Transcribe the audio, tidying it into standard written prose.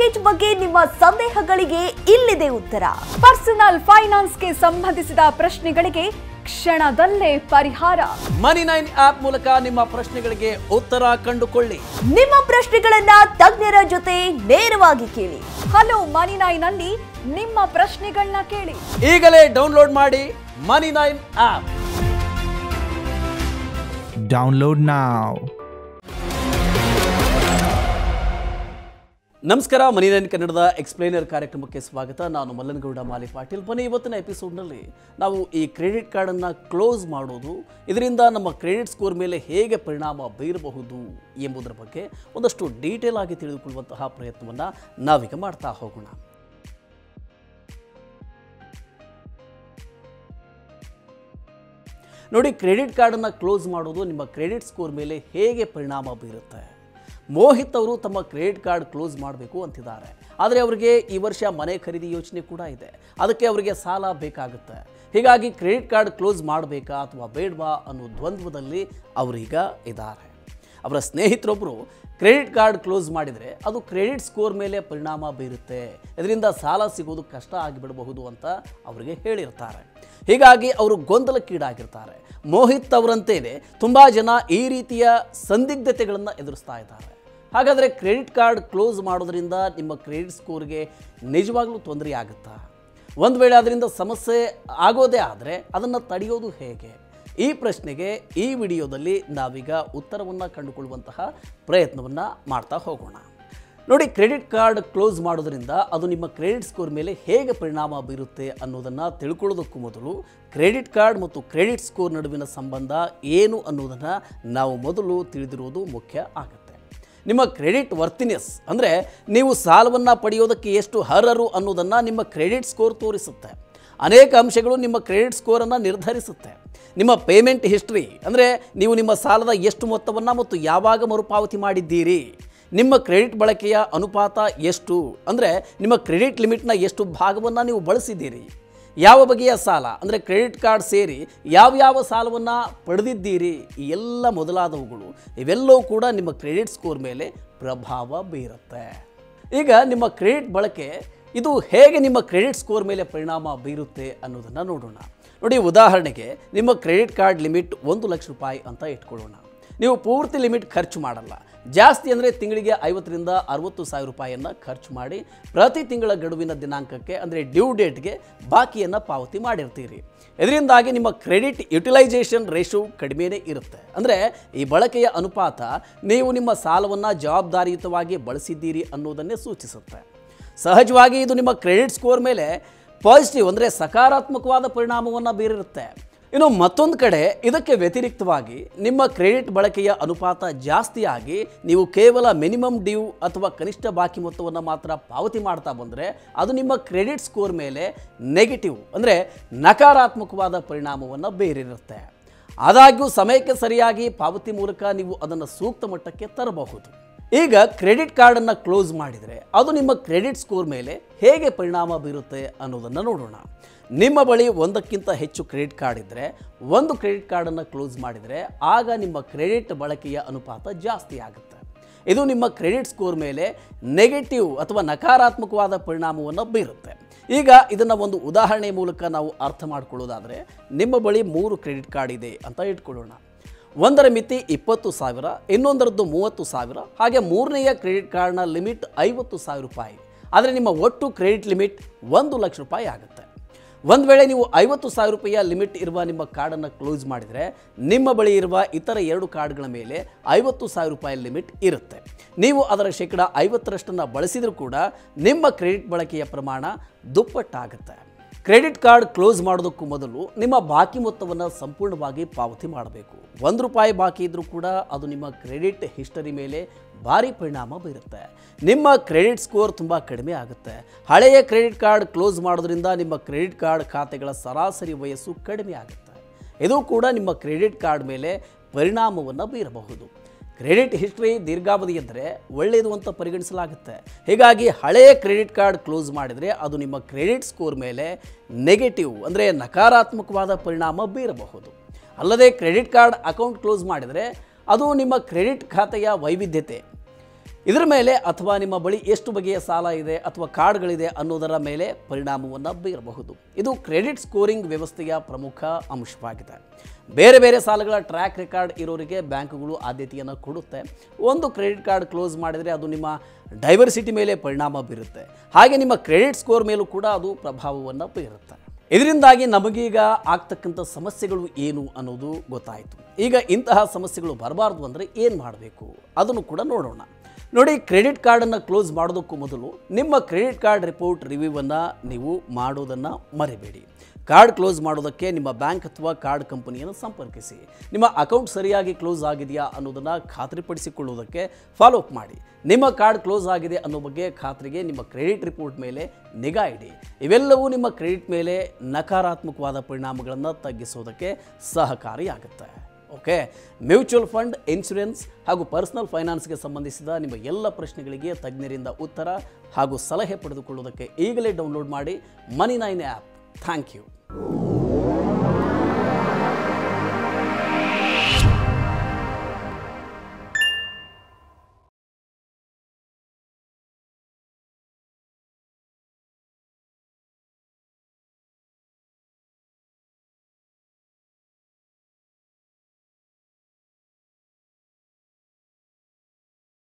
Mortgage ಬಗ್ಗೆ ನಿಮ್ಮ ಸಂದೇಹಗಳಿಗೆ ಇಲ್ಲಿದೆ ಉತ್ತರ. ಪರ್ಸನಲ್ ಫೈನಾನ್ಸ್ಗೆ ಸಂಬಂಧಿಸಿದ ಪ್ರಶ್ನೆಗಳಿಗೆ ಕ್ಷಣದಲ್ಲೇ ಪರಿಹಾರ. ಮನಿ9 ಆಪ್ ಮೂಲಕ ನಿಮ್ಮ ಪ್ರಶ್ನೆಗಳಿಗೆ ಉತ್ತರ ಕಂಡುಕೊಳ್ಳಿ. ನಿಮ್ಮ ಪ್ರಶ್ನೆಗಳನ್ನ ತಜ್ಞರ ಜೊತೆ ನೇರವಾಗಿ ಕೇಳಿ. ಹಲೋ ಮನಿ9 ಅಲ್ಲಿ ನಿಮ್ಮ ಪ್ರಶ್ನೆಗಳನ್ನ ಕೇಳಿ. ಈಗಲೇ ಡೌನ್ಲೋಡ್ ಮಾಡಿ ಮನಿ9 ಆಪ್. Download now. ನಮಸ್ಕಾರ, ಮನಿ9 ಕನ್ನಡದ ಎಕ್ಸ್ಪ್ಲೇನರ್ ಕಾರ್ಯಕ್ರಮಕ್ಕೆ ಸ್ವಾಗತ. ನಾನು ಮಲ್ಲನಗೌಡ ಮಾಲಿ ಪಾಟೀಲ್. ಬನ್ನಿ, ಇವತ್ತಿನ ಎಪಿಸೋಡ್ನಲ್ಲಿ ನಾವು ಈ ಕ್ರೆಡಿಟ್ ಕಾರ್ಡನ್ನು ಕ್ಲೋಸ್ ಮಾಡೋದು, ಇದರಿಂದ ನಮ್ಮ ಕ್ರೆಡಿಟ್ ಸ್ಕೋರ್ ಮೇಲೆ ಹೇಗೆ ಪರಿಣಾಮ ಬೀರಬಹುದು ಎಂಬುದರ ಬಗ್ಗೆ ಒಂದಷ್ಟು ಡೀಟೇಲ್ ಆಗಿ ತಿಳಿದುಕೊಳ್ಳುವಂತಹ ಪ್ರಯತ್ನವನ್ನು ನಾವೀಗ ಮಾಡ್ತಾ ಹೋಗೋಣ. ನೋಡಿ, ಕ್ರೆಡಿಟ್ ಕಾರ್ಡನ್ನು ಕ್ಲೋಸ್ ಮಾಡೋದು ನಿಮ್ಮ ಕ್ರೆಡಿಟ್ ಸ್ಕೋರ್ ಮೇಲೆ ಹೇಗೆ ಪರಿಣಾಮ ಬೀರುತ್ತೆ. ಮೋಹಿತ್ ಅವರು ತಮ್ಮ ಕ್ರೆಡಿಟ್ ಕಾರ್ಡ್ ಕ್ಲೋಸ್ ಮಾಡಬೇಕು ಅಂತಿದ್ದಾರೆ. ಆದರೆ ಅವರಿಗೆ ಈ ವರ್ಷ ಮನೆ ಖರೀದಿ ಯೋಚನೆ ಕೂಡ ಇದೆ. ಅದಕ್ಕೆ ಅವರಿಗೆ ಸಾಲ ಬೇಕಾಗುತ್ತೆ. ಹೀಗಾಗಿ ಕ್ರೆಡಿಟ್ ಕಾರ್ಡ್ ಕ್ಲೋಸ್ ಮಾಡಬೇಕಾ ಅಥವಾ ಬೇಡವಾ ಅನ್ನೋ ದ್ವಂದ್ವದಲ್ಲಿ ಅವರೀಗ ಇದ್ದಾರೆ. ಅವರ ಸ್ನೇಹಿತರೊಬ್ಬರು ಕ್ರೆಡಿಟ್ ಕಾರ್ಡ್ ಕ್ಲೋಸ್ ಮಾಡಿದರೆ ಅದು ಕ್ರೆಡಿಟ್ ಸ್ಕೋರ್ ಮೇಲೆ ಪರಿಣಾಮ ಬೀರುತ್ತೆ, ಇದರಿಂದ ಸಾಲ ಸಿಗೋದು ಕಷ್ಟ ಆಗಿಬಿಡಬಹುದು ಅಂತ ಅವರಿಗೆ ಹೇಳಿರ್ತಾರೆ. ಹೀಗಾಗಿ ಅವರು ಗೊಂದಲಕ್ಕೀಡಾಗಿರ್ತಾರೆ. ಮೋಹಿತ್ ಅವರಂತೇನೆ ತುಂಬ ಜನ ಈ ರೀತಿಯ ಸಂದಿಗ್ಧತೆಗಳನ್ನು ಎದುರಿಸ್ತಾ ಇದ್ದಾರೆ. ಹಾಗಾದರೆ ಕ್ರೆಡಿಟ್ ಕಾರ್ಡ್ ಕ್ಲೋಸ್ ಮಾಡೋದ್ರಿಂದ ನಿಮ್ಮ ಕ್ರೆಡಿಟ್ ಸ್ಕೋರ್ಗೆ ನಿಜವಾಗ್ಲೂ ತೊಂದರೆ ಆಗುತ್ತಾ? ಒಂದು ವೇಳೆ ಅದರಿಂದ ಸಮಸ್ಯೆ ಆಗೋದೇ ಆದರೆ ಅದನ್ನು ತಡೆಯೋದು ಹೇಗೆ? ಈ ಪ್ರಶ್ನೆಗೆ ಈ ವಿಡಿಯೋದಲ್ಲಿ ನಾವೀಗ ಉತ್ತರವನ್ನು ಕಂಡುಕೊಳ್ಳುವಂತಹ ಪ್ರಯತ್ನವನ್ನು ಮಾಡ್ತಾ ಹೋಗೋಣ. ನೋಡಿ, ಕ್ರೆಡಿಟ್ ಕಾರ್ಡ್ ಕ್ಲೋಸ್ ಮಾಡೋದ್ರಿಂದ ಅದು ನಿಮ್ಮ ಕ್ರೆಡಿಟ್ ಸ್ಕೋರ್ ಮೇಲೆ ಹೇಗೆ ಪರಿಣಾಮ ಬೀರುತ್ತೆ ಅನ್ನೋದನ್ನು ತಿಳ್ಕೊಳ್ಳೋದಕ್ಕೂ ಮೊದಲು ಕ್ರೆಡಿಟ್ ಕಾರ್ಡ್ ಮತ್ತು ಕ್ರೆಡಿಟ್ ಸ್ಕೋರ್ ನಡುವಿನ ಸಂಬಂಧ ಏನು ಅನ್ನೋದನ್ನು ನಾವು ಮೊದಲು ತಿಳಿದಿರುವುದು ಮುಖ್ಯ ಆಗುತ್ತೆ. ನಿಮ್ಮ ಕ್ರೆಡಿಟ್ ವರ್ತಿನೆಸ್ ಅಂದರೆ ನೀವು ಸಾಲವನ್ನು ಪಡೆಯೋದಕ್ಕೆ ಎಷ್ಟು ಅರ್ಹರು ಅನ್ನೋದನ್ನು ನಿಮ್ಮ ಕ್ರೆಡಿಟ್ ಸ್ಕೋರ್ ತೋರಿಸುತ್ತೆ. ಅನೇಕ ಅಂಶಗಳು ನಿಮ್ಮ ಕ್ರೆಡಿಟ್ ಸ್ಕೋರನ್ನು ನಿರ್ಧರಿಸುತ್ತೆ. ನಿಮ್ಮ ಪೇಮೆಂಟ್ ಹಿಸ್ಟ್ರಿ ಅಂದರೆ ನೀವು ನಿಮ್ಮ ಸಾಲದ ಎಷ್ಟು ಮೊತ್ತವನ್ನು ಮತ್ತು ಯಾವಾಗ ಮರುಪಾವತಿ ಮಾಡಿದ್ದೀರಿ, ನಿಮ್ಮ ಕ್ರೆಡಿಟ್ ಬಳಕೆಯ ಅನುಪಾತ ಎಷ್ಟು ಅಂದರೆ ನಿಮ್ಮ ಕ್ರೆಡಿಟ್ ಲಿಮಿಟ್ನ ಎಷ್ಟು ಭಾಗವನ್ನು ನೀವು ಬಳಸಿದ್ದೀರಿ, ಯಾವ ಬಗೆಯ ಸಾಲ ಅಂದರೆ ಕ್ರೆಡಿಟ್ ಕಾರ್ಡ್ ಸೇರಿ ಯಾವ್ಯಾವ ಸಾಲವನ್ನು ಪಡೆದಿದ್ದೀರಿ, ಈ ಎಲ್ಲ ಮೊದಲಾದವುಗಳು ಇವೆಲ್ಲವೂ ಕೂಡ ನಿಮ್ಮ ಕ್ರೆಡಿಟ್ ಸ್ಕೋರ್ ಮೇಲೆ ಪ್ರಭಾವ ಬೀರುತ್ತೆ. ಈಗ ನಿಮ್ಮ ಕ್ರೆಡಿಟ್ ಬಳಕೆ ಇದು ಹೇಗೆ ನಿಮ್ಮ ಕ್ರೆಡಿಟ್ ಸ್ಕೋರ್ ಮೇಲೆ ಪರಿಣಾಮ ಬೀರುತ್ತೆ ಅನ್ನೋದನ್ನು ನೋಡೋಣ. ನೋಡಿ, ಉದಾಹರಣೆಗೆ ನಿಮ್ಮ ಕ್ರೆಡಿಟ್ ಕಾರ್ಡ್ ಲಿಮಿಟ್ 1 ಲಕ್ಷ ರೂಪಾಯಿ ಅಂತ ಇಟ್ಕೊಳ್ಳೋಣ. ನೀವು ಪೂರ್ತಿ ಲಿಮಿಟ್ ಖರ್ಚು ಮಾಡಲ್ಲ. ಜಾಸ್ತಿ ಅಂದರೆ ತಿಂಗಳಿಗೆ 50ರಿಂದ 60 ಸಾವಿರ ರೂಪಾಯಿಯನ್ನು ಖರ್ಚು ಮಾಡಿ ಪ್ರತಿ ತಿಂಗಳ ಗಡುವಿನ ದಿನಾಂಕಕ್ಕೆ ಅಂದರೆ ಡ್ಯೂ ಡೇಟ್ಗೆ ಬಾಕಿಯನ್ನು ಪಾವತಿ ಮಾಡಿರ್ತೀರಿ. ಇದರಿಂದಾಗಿ ನಿಮ್ಮ ಕ್ರೆಡಿಟ್ ಯುಟಿಲೈಸೇಷನ್ ರೇಷಿಯೋ ಕಡಿಮೆನೇ ಇರುತ್ತೆ. ಅಂದರೆ ಈ ಬಳಕೆಯ ಅನುಪಾತ ನೀವು ನಿಮ್ಮ ಸಾಲವನ್ನು ಜವಾಬ್ದಾರಿಯುತವಾಗಿ ಬಳಸಿದ್ದೀರಿ ಅನ್ನೋದನ್ನೇ ಸೂಚಿಸುತ್ತೆ. ಸಹಜವಾಗಿ ಇದು ನಿಮ್ಮ ಕ್ರೆಡಿಟ್ ಸ್ಕೋರ್ ಮೇಲೆ ಪಾಸಿಟಿವ್ ಅಂದರೆ ಸಕಾರಾತ್ಮಕವಾದ ಪರಿಣಾಮವನ್ನು ಬೀರಿರುತ್ತೆ. ಇನ್ನು ಮತ್ತೊಂದು ಕಡೆ ಇದಕ್ಕೆ ವ್ಯತಿರಿಕ್ತವಾಗಿ ನಿಮ್ಮ ಕ್ರೆಡಿಟ್ ಬಳಕೆಯ ಅನುಪಾತ ಜಾಸ್ತಿಯಾಗಿ ನೀವು ಕೇವಲ ಮಿನಿಮಮ್ ಡ್ಯೂ ಅಥವಾ ಕನಿಷ್ಠ ಬಾಕಿ ಮೊತ್ತವನ್ನು ಮಾತ್ರ ಪಾವತಿ ಮಾಡ್ತಾ ಬಂದರೆ ಅದು ನಿಮ್ಮ ಕ್ರೆಡಿಟ್ ಸ್ಕೋರ್ ಮೇಲೆ ನೆಗೆಟಿವ್ ಅಂದರೆ ನಕಾರಾತ್ಮಕವಾದ ಪರಿಣಾಮವನ್ನು ಬೀರಿರುತ್ತೆ. ಆದಾಗ್ಯೂ ಸಮಯಕ್ಕೆ ಸರಿಯಾಗಿ ಪಾವತಿ ಮೂಲಕ ನೀವು ಅದನ್ನು ಸೂಕ್ತ ಮಟ್ಟಕ್ಕೆ ತರಬಹುದು. ಈಗ ಕ್ರೆಡಿಟ್ ಕಾರ್ಡನ್ನು ಕ್ಲೋಸ್ ಮಾಡಿದರೆ ಅದು ನಿಮ್ಮ ಕ್ರೆಡಿಟ್ ಸ್ಕೋರ್ ಮೇಲೆ ಹೇಗೆ ಪರಿಣಾಮ ಬೀರುತ್ತೆ ಅನ್ನೋದನ್ನು ನೋಡೋಣ. ನಿಮ್ಮ ಬಳಿ ಒಂದಕ್ಕಿಂತ ಹೆಚ್ಚು ಕ್ರೆಡಿಟ್ ಕಾರ್ಡ್ ಇದ್ದರೆ ಒಂದು ಕ್ರೆಡಿಟ್ ಕಾರ್ಡನ್ನು ಕ್ಲೋಸ್ ಮಾಡಿದರೆ ಆಗ ನಿಮ್ಮ ಕ್ರೆಡಿಟ್ ಬಳಕೆಯ ಅನುಪಾತ ಜಾಸ್ತಿ ಆಗುತ್ತೆ. ಇದು ನಿಮ್ಮ ಕ್ರೆಡಿಟ್ ಸ್ಕೋರ್ ಮೇಲೆ ನೆಗೆಟಿವ್ ಅಥವಾ ನಕಾರಾತ್ಮಕವಾದ ಪರಿಣಾಮವನ್ನು ಬೀರುತ್ತೆ. ಈಗ ಇದನ್ನು ಒಂದು ಉದಾಹರಣೆ ಮೂಲಕ ನಾವು ಅರ್ಥ ಮಾಡ್ಕೊಳ್ಳೋದಾದರೆ, ನಿಮ್ಮ ಬಳಿ 3 ಕ್ರೆಡಿಟ್ ಕಾರ್ಡ್ ಇದೆ ಅಂತ ಇಟ್ಕೊಳ್ಳೋಣ. ಒಂದರ ಮಿತಿ 20,000, ಇನ್ನೊಂದರದ್ದು 30,000, ಹಾಗೆ ಮೂರನೆಯ ಕ್ರೆಡಿಟ್ ಕಾರ್ಡ್ನ ಲಿಮಿಟ್ 50,000 ರೂಪಾಯಿ. ಆದರೆ ನಿಮ್ಮ ಒಟ್ಟು ಕ್ರೆಡಿಟ್ ಲಿಮಿಟ್ 1 ಲಕ್ಷ ರೂಪಾಯಿ ಆಗುತ್ತೆ. ಒಂದು ವೇಳೆ ನೀವು 50,000 ರೂಪಾಯಿಯ ಲಿಮಿಟ್ ಇರುವ ನಿಮ್ಮ ಕಾರ್ಡನ್ನು ಕ್ಲೋಸ್ ಮಾಡಿದರೆ ನಿಮ್ಮ ಬಳಿ ಇರುವ ಇತರ 2 ಕಾರ್ಡ್ಗಳ ಮೇಲೆ 50,000 ರೂಪಾಯಿ ಲಿಮಿಟ್ ಇರುತ್ತೆ. ನೀವು ಅದರ ಶೇಕಡ 50ರಷ್ಟನ್ನು ಬಳಸಿದರೂ ಕೂಡ ನಿಮ್ಮ ಕ್ರೆಡಿಟ್ ಬಳಕೆಯ ಪ್ರಮಾಣ ದುಪ್ಪಟ್ಟಾಗುತ್ತೆ. ಕ್ರೆಡಿಟ್ ಕಾರ್ಡ್ ಕ್ಲೋಸ್ ಮಾಡೋದಕ್ಕೂ ಮೊದಲು ನಿಮ್ಮ ಬಾಕಿ ಮೊತ್ತವನ್ನು ಸಂಪೂರ್ಣವಾಗಿ ಪಾವತಿ ಮಾಡಬೇಕು. 1 ರೂಪಾಯಿ ಬಾಕಿ ಇದ್ದರೂ ಕೂಡ ಅದು ನಿಮ್ಮ ಕ್ರೆಡಿಟ್ ಹಿಸ್ಟರಿ ಮೇಲೆ ಭಾರಿ ಪರಿಣಾಮ ಬೀರುತ್ತೆ. ನಿಮ್ಮ ಕ್ರೆಡಿಟ್ ಸ್ಕೋರ್ ತುಂಬ ಕಡಿಮೆ ಆಗುತ್ತೆ. ಹಳೆಯ ಕ್ರೆಡಿಟ್ ಕಾರ್ಡ್ ಕ್ಲೋಸ್ ಮಾಡೋದ್ರಿಂದ ನಿಮ್ಮ ಕ್ರೆಡಿಟ್ ಕಾರ್ಡ್ ಖಾತೆಗಳ ಸರಾಸರಿ ವಯಸ್ಸು ಕಡಿಮೆ ಆಗುತ್ತೆ. ಇದು ಕೂಡ ನಿಮ್ಮ ಕ್ರೆಡಿಟ್ ಕಾರ್ಡ್ ಮೇಲೆ ಪರಿಣಾಮವನ್ನು ಬೀರಬಹುದು. ಕ್ರೆಡಿಟ್ ಹಿಸ್ಟ್ರಿ ದೀರ್ಘಾವಧಿ ಇದ್ದರೆ ಒಳ್ಳೆಯದು ಅಂತ ಪರಿಗಣಿಸಲಾಗುತ್ತೆ. ಹೀಗಾಗಿ ಹಳೆಯ ಕ್ರೆಡಿಟ್ ಕಾರ್ಡ್ ಕ್ಲೋಸ್ ಮಾಡಿದರೆ ಅದು ನಿಮ್ಮ ಕ್ರೆಡಿಟ್ ಸ್ಕೋರ್ ಮೇಲೆ ನೆಗೆಟಿವ್ ಅಂದರೆ ನಕಾರಾತ್ಮಕವಾದ ಪರಿಣಾಮ ಬೀರಬಹುದು. ಅಲ್ಲದೆ ಕ್ರೆಡಿಟ್ ಕಾರ್ಡ್ ಅಕೌಂಟ್ ಕ್ಲೋಸ್ ಮಾಡಿದರೆ ಅದು ನಿಮ್ಮ ಕ್ರೆಡಿಟ್ ಖಾತೆಯ ವೈವಿಧ್ಯತೆ ಇದರ ಮೇಲೆ ಅಥವಾ ನಿಮ್ಮ ಬಳಿ ಎಷ್ಟು ಬಗೆಯ ಸಾಲ ಇದೆ ಅಥವಾ ಕಾರ್ಡ್ಗಳಿದೆ ಅನ್ನೋದರ ಮೇಲೆ ಪರಿಣಾಮವನ್ನು ಬೀರಬಹುದು. ಇದು ಕ್ರೆಡಿಟ್ ಸ್ಕೋರಿಂಗ್ ವ್ಯವಸ್ಥೆಯ ಪ್ರಮುಖ ಅಂಶವಾಗಿದೆ. ಬೇರೆ ಬೇರೆ ಸಾಲಗಳ ಟ್ರ್ಯಾಕ್ ರೆಕಾರ್ಡ್ ಇರೋರಿಗೆ ಬ್ಯಾಂಕುಗಳು ಆದ್ಯತೆಯನ್ನು ಕೊಡುತ್ತೆ. ಒಂದು ಕ್ರೆಡಿಟ್ ಕಾರ್ಡ್ ಕ್ಲೋಸ್ ಮಾಡಿದರೆ ಅದು ನಿಮ್ಮ ಡೈವರ್ಸಿಟಿ ಮೇಲೆ ಪರಿಣಾಮ ಬೀರುತ್ತೆ. ಹಾಗೆ ನಿಮ್ಮ ಕ್ರೆಡಿಟ್ ಸ್ಕೋರ್ ಮೇಲೂ ಕೂಡ ಅದು ಪ್ರಭಾವವನ್ನು ಬೀರುತ್ತೆ. ಇದರಿಂದಾಗಿ ನಮಗೀಗ ಆಗ್ತಕ್ಕಂಥ ಸಮಸ್ಯೆಗಳು ಏನು ಅನ್ನೋದು ಗೊತ್ತಾಯಿತು. ಈಗ ಇಂತಹ ಸಮಸ್ಯೆಗಳು ಬರಬಾರ್ದು ಅಂದರೆ ಏನು ಮಾಡಬೇಕು ಅದನ್ನು ಕೂಡ ನೋಡೋಣ. ನೋಡಿ, ಕ್ರೆಡಿಟ್ ಕಾರ್ಡನ್ನು ಕ್ಲೋಸ್ ಮಾಡೋದಕ್ಕೂ ಮೊದಲು ನಿಮ್ಮ ಕ್ರೆಡಿಟ್ ಕಾರ್ಡ್ ರಿಪೋರ್ಟ್ ರಿವ್ಯೂವನ್ನು ನೀವು ಮಾಡೋದನ್ನು ಮರಿಬೇಡಿ. ಕಾರ್ಡ್ ಕ್ಲೋಸ್ ಮಾಡೋದಕ್ಕೆ ನಿಮ್ಮ ಬ್ಯಾಂಕ್ ಅಥವಾ ಕಾರ್ಡ್ ಕಂಪನಿಯನ್ನು ಸಂಪರ್ಕಿಸಿ. ನಿಮ್ಮ ಅಕೌಂಟ್ ಸರಿಯಾಗಿ ಕ್ಲೋಸ್ ಆಗಿದೆಯಾ ಅನ್ನೋದನ್ನು ಖಾತ್ರಿಪಡಿಸಿಕೊಳ್ಳುವುದಕ್ಕೆ ಫಾಲೋ ಅಪ್ ಮಾಡಿ. ನಿಮ್ಮ ಕಾರ್ಡ್ ಕ್ಲೋಸ್ ಆಗಿದೆ ಅನ್ನೋ ಬಗ್ಗೆ ಖಾತ್ರಿಗೆ ನಿಮ್ಮ ಕ್ರೆಡಿಟ್ ರಿಪೋರ್ಟ್ ಮೇಲೆ ನಿಗಾ ಇಡಿ. ಇವೆಲ್ಲವೂ ನಿಮ್ಮ ಕ್ರೆಡಿಟ್ ಮೇಲೆ ನಕಾರಾತ್ಮಕವಾದ ಪರಿಣಾಮಗಳನ್ನು ತಗ್ಗಿಸೋದಕ್ಕೆ ಸಹಕಾರಿಯಾಗುತ್ತೆ. ಓಕೆ, ಮ್ಯೂಚುವಲ್ ಫಂಡ್, ಇನ್ಶೂರೆನ್ಸ್ ಹಾಗೂ ಪರ್ಸನಲ್ ಫೈನಾನ್ಸ್ಗೆ ಸಂಬಂಧಿಸಿದ ನಿಮ್ಮ ಎಲ್ಲ ಪ್ರಶ್ನೆಗಳಿಗೆ ತಜ್ಞರಿಂದ ಉತ್ತರ ಹಾಗೂ ಸಲಹೆ ಪಡೆದುಕೊಳ್ಳುವುದಕ್ಕೆ ಈಗಲೇ ಡೌನ್ಲೋಡ್ ಮಾಡಿ ಮನಿ9 ಆ್ಯಪ್. Thank you.